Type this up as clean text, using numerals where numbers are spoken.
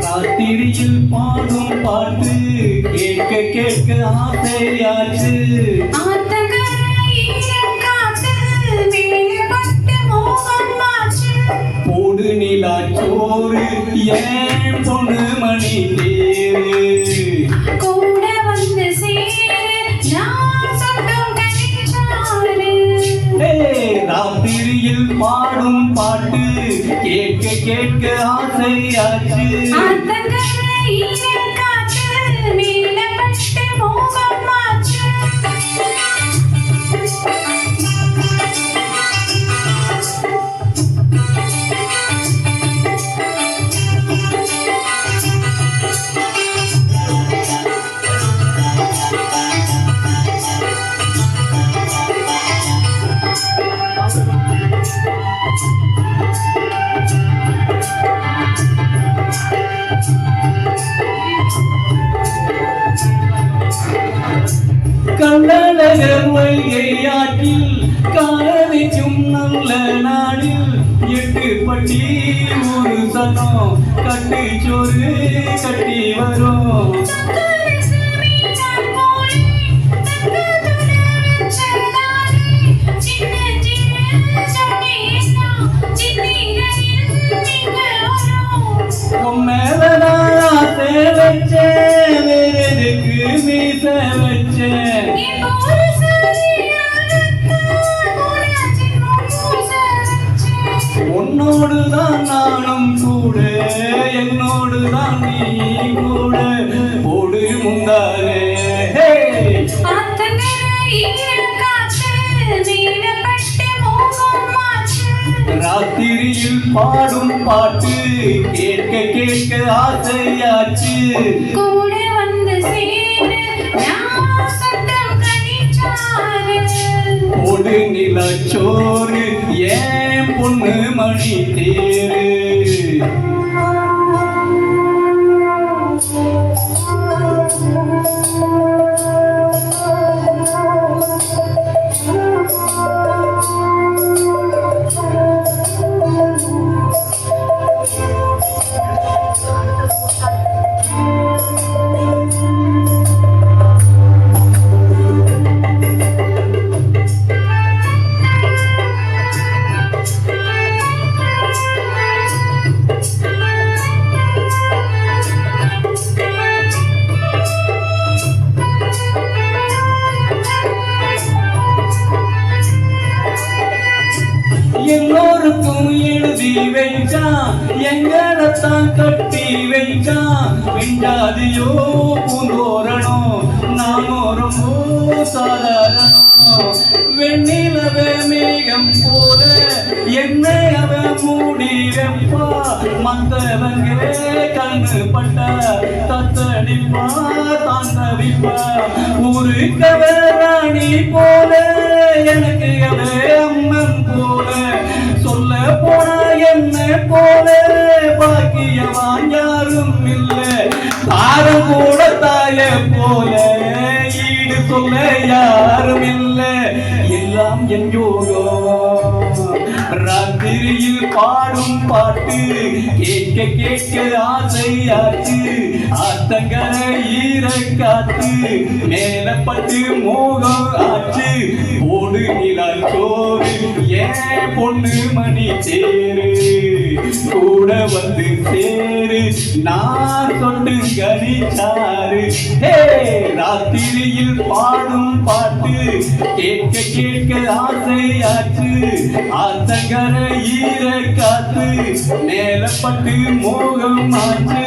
ராத்திரியில் பாடும் பாட்டு கேட்க கேட்க ஆசையாச்சு. போடு நிலா சோறு ஏன் பொண்ணு மணி தேரு கூட வந்து ராத்திரியில் பாடும் பாட்டு கேட்க கேட்க ஆசையாச்சு. கள்ளழகர் வைகையாற்றில் காலவிக்கும் நல்ல நாளில் 8 பட்டி ஒரு சனம் கட்டி சோறு கட்டி வரும். மேல ஆசை வச்சேன் வேறதுக்கு மீச வச்சேன். உன்னோடுதான் நானும் கூட என்னோடுதான் நீ கூட போடு முந்தானே. ராத்திரியில் பாடும் பாட்டு கேட்க கேட்க ஆசையாச்சு. கூட வந்து போடு நிலச்சோறு ஏன் பொண்ணு மணி தேரு. எல்லோருக்கும் எழுதி வைச்சான் எங்கடத்தான் கட்டி வைச்சான். வெஞ்சாதியோ பூந்தோரணம் நானோ ரொம்ப சாதாரணம். வெண்ணிலவ மேகம் போல என்னை அவ மூடி வைப்பா. மத்தவங்க கண்ணு பட்டா தத்தடிப்பா தாண்டவிப்பா. ஒரு கவராணி போல எனக்கு அவ அம்மன் போல. சொல்ல போனா என்ன போல பாக்கியவான் யாரும் இல்லை. தாரம் கூட தாய போல ஈடு சொல்ல யாரும் இல்லை. எல்லாம் என் யோகம். ராத்திரியில் பாடும் பாட்டு கேட்க கேட்க ஆசையாச்சு. ஆத்தங்கர ஈர காத்து மேலப்பட்டு மோகம் ஆச்சு. போடு நிலா சோறு ஏன் பொண்ணு மணி தேரு. கூட வந்து சேரு நான் தொட்டு கணிச்சாரு. ராத்திரியில் பாடும் பாட்டு கேட்க கேட்க ஆசையாச்சு. ஆத்தங்கர ஈர காத்து மேலப்பட்டு மோகம் ஆச்சு.